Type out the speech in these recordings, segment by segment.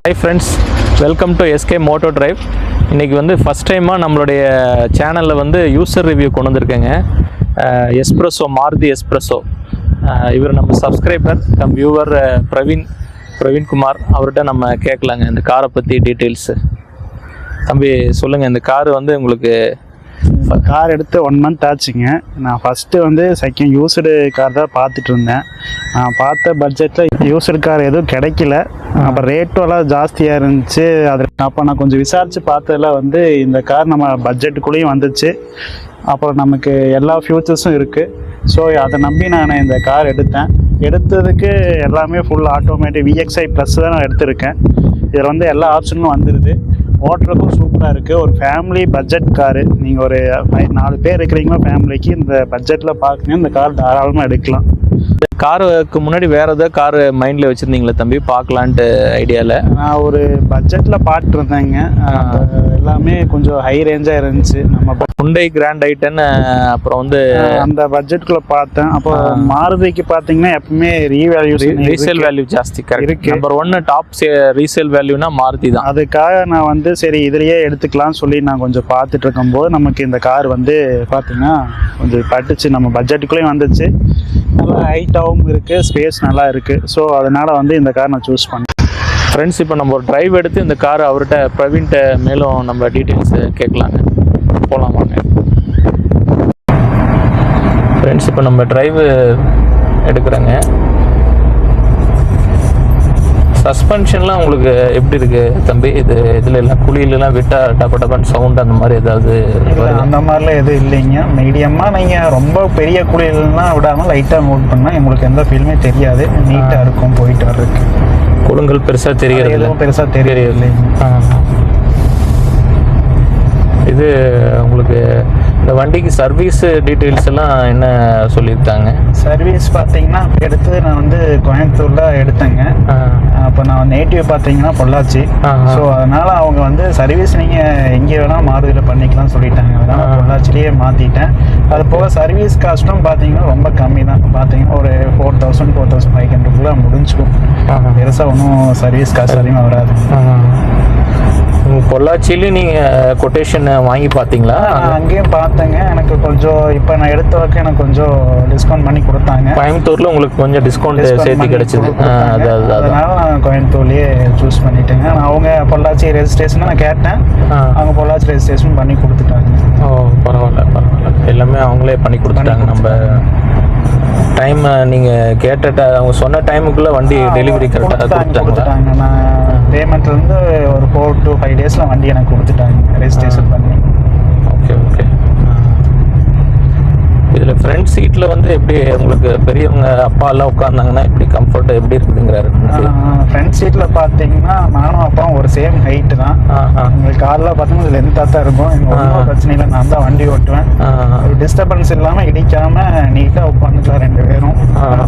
Hi friends, welcome to SK moto drive. இன்றைக்கி வந்து first டைமாக நம்மளுடைய சேனலில் வந்து யூசர் ரிவ்யூ கொண்டு வந்திருக்கேங்க. Espresso, Maruti espresso. இவர் நம்ம சப்ஸ்கிரைபர் கம் வியூவர் பிரவீன்குமார். அவர்கிட்ட நம்ம கேட்கலாங்க இந்த காரை பற்றி டீட்டெயில்ஸு. தம்பி சொல்லுங்கள், இந்த காரு வந்து உங்களுக்கு கார் எடுத்து 1 மந்த் ஆச்சுங்க. நான் ஃபஸ்ட்டு வந்து செகண்ட் யூஸ்டு கார் தான் பார்த்துட்டு இருந்தேன். நான் பார்த்த பட்ஜெட்டில் யூஸ்டு கார் எதுவும் கிடைக்கல. அப்புறம் ரேட்டெல்லாம் ஜாஸ்தியாக இருந்துச்சு. அது அப்போ நான் கொஞ்சம் விசாரித்து பார்த்ததில் வந்து இந்த கார் நம்ம பட்ஜெட்டுக்குள்ளேயும் வந்துச்சு. அப்புறம் நமக்கு எல்லா ஃபியூச்சர்ஸும் இருக்குது. ஸோ அதை நம்பி நான் இந்த கார் எடுத்ததுக்கு எல்லாமே ஃபுல் ஆட்டோமேட்டிக் VXI ப்ளஸ் தான் நான் எடுத்திருக்கேன். இதில் வந்து எல்லா ஆப்ஷனும் வந்துடுது. ஓட்டுறதுக்கும் சூப்பராக இருக்குது. ஒரு ஃபேமிலி பட்ஜெட் காரு. நீங்கள் ஒரு 4 பேர் இருக்கிறீங்களா ஃபேமிலிக்கு இந்த பட்ஜெட்டில் பார்க்கணும், இந்த கார் தாராளமாக எடுக்கலாம். காருக்கு முன்னாடி வேறு ஏதாவது காரு மைண்டில் வச்சுருந்தீங்களா தம்பி பார்க்கலான்ட்டு ஐடியாவில்? நான் ஒரு பட்ஜெட்டில் பார்த்துருந்தேங்க. எல்லாமே கொஞ்சம் ஹை ரேஞ்சாக இருந்துச்சு. நம்ம Hyundai Grand i10 அப்புறம் வந்து அந்த பட்ஜெட்டுக்குள்ளே பார்த்தேன். அப்போ மாருதிக்கு பார்த்தீங்கன்னா எப்பவுமே ரீசேல் வேல்யூ ஜாஸ்தி இருக்கு. நம்பர் 1 டாப் ரீசேல் வேல்யூனா மாருதி தான். அதுக்காக நான் வந்து சரி இதுலேயே எடுத்துக்கலாம்னு சொல்லி நான் கொஞ்சம் பார்த்துட்டு இருக்கும்போது நமக்கு இந்த கார் வந்து பார்த்தீங்கன்னா கொஞ்சம் பட்டுச்சு. நம்ம பட்ஜெட்டுக்குள்ளேயும் வந்துச்சு. நல்லா ஹைட்டாகவும் இருக்குது, ஸ்பேஸ் நல்லா இருக்குது. ஸோ அதனால் வந்து இந்த கார் நான் சூஸ் பண்ணேன். ஃப்ரெண்ட்ஸ், இப்போ நம்ம ஒரு டிரைவ் எடுத்து இந்த கார் அவர்கிட்ட பிரவீன்கிட்ட மேலும் நம்ம டீட்டெயில்ஸு கேட்கலாங்க. போகலாமாங்க ஃப்ரெண்ட்ஸ்? இப்போ நம்ம டிரைவ் எடுக்கிறோங்க. சஸ்பென்ஷன்லாம் உங்களுக்கு எப்படி இருக்குது தம்பி? இதில் எல்லாம் குழியிலலாம் விட்டால் டப்ப டப்பான்னு சவுண்ட் அந்த மாதிரி ஏதாவது? அந்த மாதிரிலாம் எதுவும் இல்லைங்க. மீடியமாக நீங்கள் ரொம்ப பெரிய குழியிலாம் விடாமல் லைட்டாக மூவ் பண்ணால் எங்களுக்கு எந்த ஃபீலுமே தெரியாது. நீட்டாக இருக்கும் போயிட்டு வர்றதுக்கு. குழுங்கள் பெருசாக தெரியறது இல்லை. பெருசாக தெரியறது. இது உங்களுக்கு இந்த வண்டிக்கு சர்வீஸ் டீட்டெயில்ஸ் எல்லாம் என்ன சொல்லியிருக்காங்க? சர்வீஸ் பார்த்தீங்கன்னா எடுத்து நான் வந்து கோயம்புத்தூரில் எடுத்தேங்க. அப்போ நான் நேட்டிவ் பார்த்தீங்கன்னா பொள்ளாச்சி. ஸோ அதனால் அவங்க வந்து சர்வீஸ் நீங்கள் எங்கே வேணால் மாருதியில் பண்ணிக்கலாம்னு சொல்லிட்டாங்க. அதனால் பொள்ளாச்சிலேயே மாற்றிட்டேன். அது போக சர்வீஸ் காஸ்ட்டும் பார்த்தீங்கன்னா ரொம்ப கம்மி தான். பார்த்தீங்கன்னா ஒரு 4000 4500 முடிஞ்சுக்கும். பெருசாக ஒன்றும் சர்வீஸ் காஸ்ட் அதிகமாக வராது. பொள்ளாச்சியிலையும் நீங்கள் கொட்டேஷன் வாங்கி பார்த்தீங்களா? அங்கேயும் பார்த்தேங்க. எனக்கு கொஞ்சம் இப்போ நான் எடுத்த வரைக்கும் எனக்கு கொஞ்சம் டிஸ்கவுண்ட் பண்ணி கொடுத்தாங்க. கோயம்புத்தூரில் உங்களுக்கு கொஞ்சம் டிஸ்கவுண்ட் சேர்த்து கிடைச்சிது. அதனால நான் கோயம்புத்தூர்லேயே சூஸ் பண்ணிட்டேங்க. நான் அவங்க பொள்ளாச்சி ரெஜிஸ்ட்ரேஷன் நான் கேட்டேன். அவங்க பொள்ளாச்சி ரெஜிஸ்ட்ரேஷன் பண்ணி கொடுத்துட்டாங்க. ஓ, பரவாயில்ல. எல்லாமே அவங்களே பண்ணி கொடுத்துட்டாங்க. நம்ம டைம் நீங்கள் கேட்ட அவங்க சொன்ன டைமுக்குள்ளே வண்டி டெலிவரி கரெக்டாக கொடுத்துட்டாங்க. நான் பேமெண்ட்லேருந்து ஒரு 4 to 5 days வண்டி எனக்கு கொடுத்துட்டாங்க ரெஜிஸ்ட்ரேஷன் பண்ணி. ஓகே. இதில் ஃப்ரண்ட் சீட்டில் வந்து எப்படி உங்களுக்கு பெரியவங்க அப்பா எல்லாம் உட்காந்தாங்கன்னா எப்படி கம்ஃபர்ட் எப்படி இருக்குதுங்கிறாரு? ஃப்ரண்ட் சீட்டில் பார்த்தீங்கன்னா நானும் அப்பாவும் ஒரு சேம் ஹைட்டு தான். உங்களுக்கு காரில் பார்த்தீங்கன்னா இது லென்த்தாக தான் இருக்கும். எங்கள் ஒன்றும் பிரச்சனை இல்லை. நான் தான் வண்டி ஓட்டுவேன். டிஸ்டர்பன்ஸ் இல்லாமல் இடிக்காமல் நீட்டாக உட்காந்துக்கலாம் 2 பேரும்.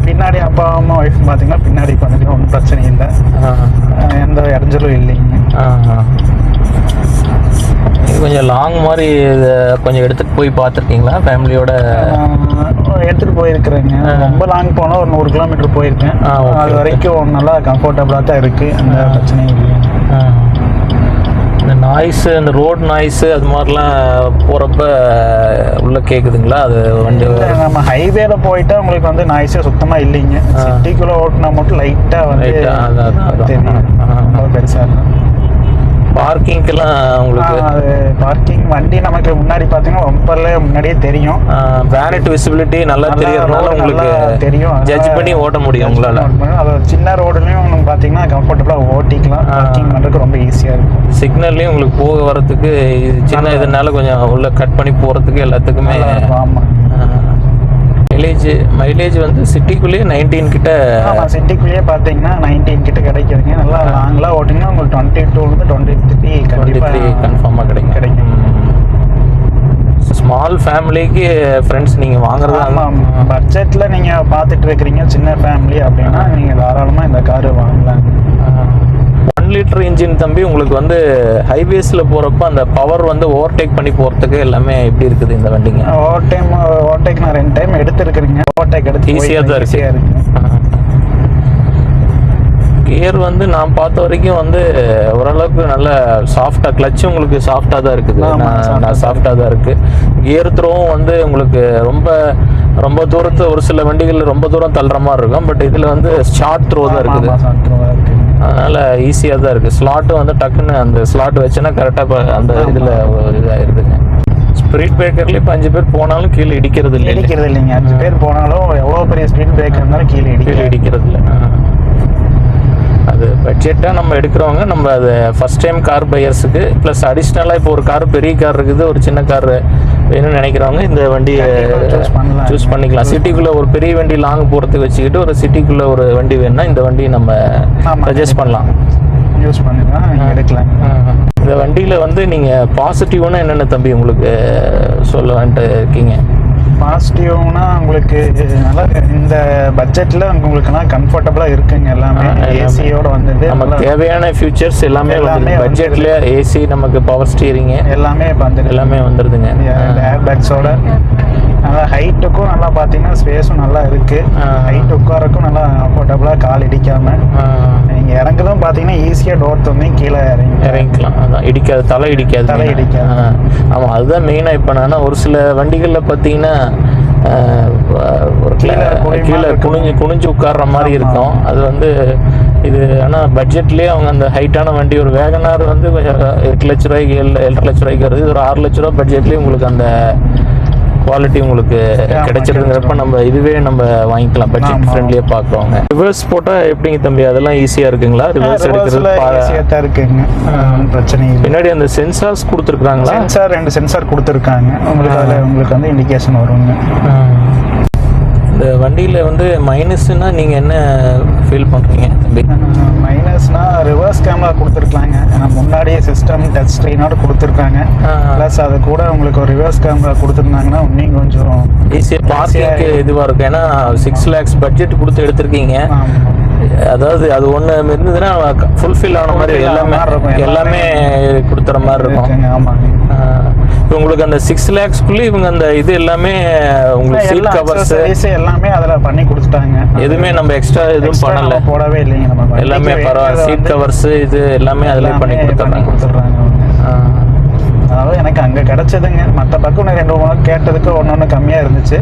பின்னாடி அப்பா அம்மா ஒய்ஃப் பார்த்தீங்கன்னா பின்னாடி உட்காந்துக்கலாம். ஒன்றும் பிரச்சனை இல்லை. எந்த இடைஞ்சலும் இல்லைங்க. கொஞ்சம் லாங் மாதிரி கொஞ்சம் எடுத்துகிட்டு போய் பார்த்துருக்கீங்களா ஃபேமிலியோட? எடுத்துகிட்டு போயிருக்கிறேங்க. ரொம்ப லாங் போனால் ஒரு 100 கிலோமீட்டர் போயிருக்கேன். அது வரைக்கும் நல்லா கம்ஃபர்டபுளாக தான் இருக்குது. அந்த பிரச்சனையும் இல்லை. இந்த நாய்ஸு, இந்த ரோட் நாய்ஸு அது மாதிரிலாம் போகிறப்ப உள்ளே கேட்குதுங்களா? அது வண்டி நம்ம ஹைவேல போயிட்டா உங்களுக்கு வந்து நாய்ஸே சுத்தமாக இல்லைங்க. சிட்டிக்குள்ளே ஓட்டினா மட்டும் லைட்டாக வந்து தெரியும். பெருசாக இருக்கும். பார்க்கிங்க்கெல்லாம் உங்களுக்கு பார்க்கிங் வண்டி நமக்கு முன்னாடி பார்த்தீங்கன்னா ரொம்பல முன்னாடியே தெரியும். வேனிட் விசிபிலிட்டி நல்லா தெரியறதுனால உங்களுக்கு தெரியும். ஜட்ஜ் பண்ணி ஓட்ட முடியும் உங்களால். அது சின்ன ரோடுலையும் நம்ம பார்த்தீங்கன்னா கம்ஃபர்டபுளாக ஓட்டிக்கலாம். பார்க்கிங் பண்ணுறதுக்கு ரொம்ப ஈஸியாக இருக்கும். சிக்னல்லையும் உங்களுக்கு போக வரத்துக்கு சின்ன இதனால கொஞ்சம் உள்ள கட் பண்ணி போகிறதுக்கு எல்லாத்துக்குமே. ஆமாம். மைலேஜ் வந்து சிட்டிக்குள்ளேயே 19 கிட்ட. சிட்டிக்குள்ளேயே பார்த்தீங்கன்னா 19 கிட்ட கிடைக்குதுங்க. நல்லா லாங்லாம் ஓட்டிங்கன்னா உங்களுக்கு 22 to 23 கன்ஃபார்மாக கிடைக்கும். ஸ்மால் ஃபேமிலிக்கு ஃப்ரெண்ட்ஸ் நீங்கள் வாங்குறது. ஆமாம், பட்ஜெட்டில் நீங்கள் பார்த்துட்டு இருக்கிறீங்க சின்ன ஃபேமிலி அப்படின்னா நீங்கள் தாராளமாக இந்த காரு வாங்கலாம். 1 லிட்டர் இன்ஜின் தம்பி. உங்களுக்கு வந்து ஹைவேஸில் போகிறப்ப அந்த பவர் வந்து ஓவர்டேக் பண்ணி போகிறதுக்கு எல்லாமே எப்படி இருக்குது இந்த வண்டிங்க? ஓவர்டேக் நான் 2 டைம் எடுத்துருக்குறீங்க. ஓவர்டேக் எடுத்து ஈஸியாக தான் இருக்கு. கியர் வந்து நான் பார்த்த வரைக்கும் வந்து ஓரளவுக்கு நல்ல சாஃப்டாக, கிளச்சு உங்களுக்கு சாஃப்டாக தான் இருக்குது. நான் சாஃப்டாக தான் இருக்குது. கியர் த்ரோவும் வந்து உங்களுக்கு ரொம்ப தூரத்து ஒரு சில வண்டிகளில் ரொம்ப தூரம் தள்ளுற மாதிரி இருக்கும். பட் இதில் வந்து ஷார்ட் த்ரோ தான் இருக்குது. அதனால் ஈஸியாக தான் இருக்குது. ஸ்லாட்டும் வந்து டக்குன்னு அந்த ஸ்லாட் வச்சுன்னா கரெக்டாக அந்த இதில் இதாகிருதுங்க. ஸ்பீட் பிரேக்கர்லேயே இப்போ 5 பேர் போனாலும் கீழே இடிக்கிறது இல்லைங்க. 5 பேர் போனாலும் எவ்வளோ பெரிய ஸ்பீட் பிரேக்கர் இருந்தாலும் கீழே இடிக்கிறது இல்லை. அது பட்ஜெட்டாக நம்ம எடுக்கிறவங்க நம்ம அது ஃபஸ்ட் டைம் கார் பையர்ஸுக்கு ப்ளஸ் அடிஷ்னலாக இப்போ ஒரு கார், பெரிய கார் இருக்குது, ஒரு சின்ன கார் வேணும்னு நினைக்கிறவங்க இந்த வண்டியை சூஸ் பண்ணிக்கலாம். சிட்டிக்குள்ளே ஒரு பெரிய வண்டி லாங் போகிறதுக்கு வச்சுக்கிட்டு ஒரு சிட்டிக்குள்ளே ஒரு வண்டி வேணும்னா இந்த வண்டி நம்ம சஜஸ்ட் பண்ணலாம், யூஸ் பண்ணிக்கலாம், எடுக்கலாம். இந்த வண்டியில் வந்து நீங்கள் பாசிட்டிவ்னா என்னென்ன தம்பி உங்களுக்கு சொல்லலான்ட்டு இருக்கீங்க? பாசிட்டிவ்னா உங்களுக்கு நல்லா இந்த பட்ஜெட்டில் உங்களுக்குலாம் கம்ஃபர்டபுளாக இருக்குங்க. எல்லாமே ஏசியோட வந்தது, நமக்கு தேவையான ஃபியூச்சர்ஸ் எல்லாமே பட்ஜெட்டில். ஏசி, நமக்கு பவர் ஸ்டீரிங்கு எல்லாமே வந்துடுதுங்க. ஏர் பேக்ஸோட நல்லா ஹைட்டுக்கும் நல்லா பார்த்தீங்கன்னா ஸ்பேஸும் நல்லா இருக்குது. ஹைட் உட்காரக்கும் நல்லா கம்ஃபர்டபுளாக கால் இடிக்காமல். நீங்கள் இறங்குதும் பார்த்தீங்கன்னா ஈஸியாக டோர் தந்து கீழே இறங்கிக்கலாம். அதான் இடிக்காது, தலை இடிக்காது. ஆமாம், அதுதான் மெயினாக. இப்போ நான் ஒரு சில வண்டிகளில் பார்த்தீங்கன்னா கீழே குனிஞ்சு உட்கார்ற மாதிரி இருக்கும். அது வந்து இது ஆனால் பட்ஜெட்லேயே அவங்க அந்த ஹைட்டான வண்டி, ஒரு வேகனார் வந்து 8 லட்ச ரூபாய்க்கு 7 லட்ச ரூபாய்க்கு வருது. ஒரு 6 லட்ச ரூபா பட்ஜெட்லேயே உங்களுக்கு அந்த குவாலிட்டி உங்களுக்கு கிடைச்சிருங்கிறப்ப நம்ம இதுவே நம்ம வாங்கிக்கலாம், பட்ஜெட் ஃப்ரெண்ட்லியாக பார்க்குறவங்க. ரிவர்ஸ் போட்டால் எப்படிங்க தம்பி, அதெல்லாம் ஈஸியாக இருக்குங்களா? ரிவர்ஸ் எடுக்கிறது இருக்குங்க, பிரச்சனை இல்லை. பின்னாடி அந்த சென்சார்ஸ் கொடுத்துருக்குறாங்களா? 2 சென்சார் கொடுத்துருக்காங்க. உங்களுக்கு வந்து இண்டிகேஷன் வருங்க. இந்த வண்டியில் வந்து மைனஸ்னா நீங்கள் என்ன ஃபீல் பண்ணுறீங்க தம்பி? மைனஸ்னா ரிவர்ஸ் கேமரா கொடுத்துருக்கலாங்க. ஏன்னா முன்னாடியே சிஸ்டம் டச் ஸ்க்ரீனோட கொடுத்துருக்காங்க. ப்ளஸ் அது கூட உங்களுக்கு ஒரு ரிவர்ஸ் கேமரா கொடுத்துருந்தாங்கன்னா இன்னும் கொஞ்சம் ஈஸியாக பார்க்கிங்க்கு இதுவாக இருக்கும். ஏன்னா 6 lakhs பட்ஜெட் கொடுத்து எடுத்திருக்கீங்க. அதாவது அது ஒன்று இருந்ததுன்னா ஃபுல்ஃபில் ஆன மாதிரி எல்லாமே கொடுத்துற மாதிரி இருக்கும். ஆமாங்க. இப்போ உங்களுக்கு அந்த 6 lakhsக்குள்ளே இவங்க அந்த இது எல்லாமே உங்களுக்கு சீட் கவர்ஸ் எல்லாமே அதில் பண்ணி கொடுத்துட்டாங்க. எதுவுமே நம்ம எக்ஸ்ட்ரா எதுவும் பண்ணல, போடவே இல்லைங்க. நம்ம எல்லாமே பரவாயில்ல, சீட் கவர்ஸ் இது எல்லாமே அதில் பண்ணி கொடுத்துட்றாங்க. அதாவது எனக்கு அங்கே கிடைச்சதுங்க. மற்ற பக்கம் 2 கேட்டதுக்கு ஒன்று கம்மியாக இருந்துச்சு.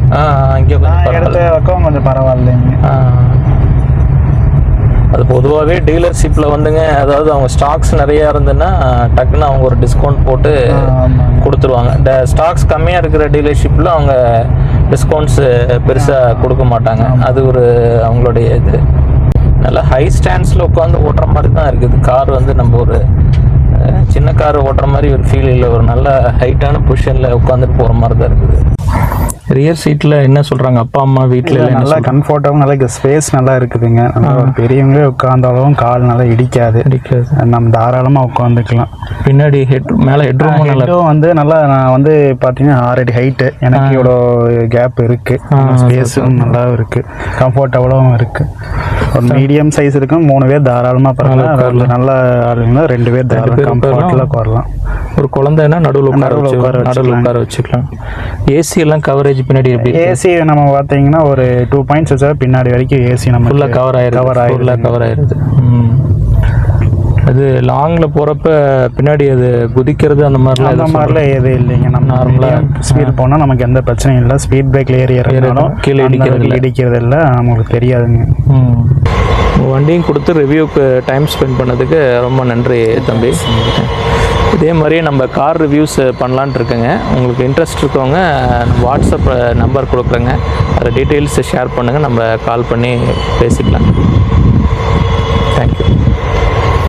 இங்கே எடுத்த பக்கம் கொஞ்சம் பரவாயில்லைங்க. அது பொதுவாகவே டீலர்ஷிப்பில் வந்துங்க, அதாவது அவங்க ஸ்டாக்ஸ் நிறையா இருந்துன்னா டக்குன்னு அவங்க ஒரு டிஸ்கவுண்ட் போட்டு கொடுத்துருவாங்க. ஸ்டாக்ஸ் கம்மியாக இருக்கிற டீலர்ஷிப்பில் அவங்க டிஸ்கவுண்ட்ஸ் பெருசாக கொடுக்க மாட்டாங்க. அது ஒரு அவங்களுடைய இது. நல்லா ஹை ஸ்டாண்ட்ஸில் உட்காந்து ஓட்டுற மாதிரி தான் இருக்குது கார். வந்து நம்ம ஒரு சின்ன கார் ஓட்டுற மாதிரி ஒரு ஃபீல் இல்லை, ஒரு நல்ல ஹைட்டான பொசிஷனில் உட்காந்துட்டு போகிற மாதிரி தான் இருக்குது. ரியர் சீட்டில் என்ன சொல்கிறாங்க அப்பா அம்மா வீட்டில்? நல்லா கம்ஃபர்ட்டாகவும் நல்லா ஸ்பேஸ் நல்லா இருக்குதுங்க. பெரியவங்களே உட்காந்தாலும் கால் நல்லா இடிக்காது. நம்ம தாராளமாக உட்காந்துக்கலாம். பின்னாடி மேலே ஹெட்ரூம் வந்து நல்லா, நான் வந்து பார்த்தீங்கன்னா 6 அடி ஹைட்டு, எனக்கு இவ்வளோ கேப் இருக்குது. ஸ்பேஸும் நல்லா இருக்குது, கம்ஃபர்டபுளாகவும் இருக்குது. ஒரு மீடியம் சைஸ் இருக்கும், 3 பேர் தாராளமாக பரவாயில்ல. நல்லா 2 பேர் தாராளமாக கம்ஃபர்ட்டில் உட்காரலாம். ஒரு குழந்தைன்னா நடுவில் உட்கார வச்சுக்கலாம். ஏசி எல்லாம் கவரேஜ் பின்னாடி எப்படி? ஏசி நம்ம பார்த்தீங்கன்னா ஒரு 2.6 பின்னாடி வரைக்கும் ஏசி நம்ம ஃபுல்லாக கவர் ஆயிடுது. அது லாங்கில் போகிறப்ப பின்னாடி அது குதிக்கிறது அந்த மாதிரிலாம் எதுவும் இல்லைங்க. நம்ம நார்மலாக ஸ்பீட் போனால் நமக்கு எந்த பிரச்சனையும் இல்லை. ஸ்பீட் பிரேக்கில் ஏறினாலும் கீழே இடிக்கிறது இல்லை, நமக்கு தெரியாதுங்க. வண்டியும் கொடுத்து ரிவ்யூக்கு டைம் ஸ்பெண்ட் பண்ணதுக்கு ரொம்ப நன்றி தம்பி. இதே மாதிரியே நம்ம கார் ரிவ்யூஸ் பண்ணலான்ட்டு இருக்கேங்க. உங்களுக்கு இன்ட்ரெஸ்ட் இருக்கவங்க வாட்ஸ்அப் நம்பர் கொடுக்குறேங்க, அதில் டீட்டெயில்ஸ் ஷேர் பண்ணுங்கள், நம்ம கால் பண்ணி பேசிக்கலாம். தேங்க்யூ.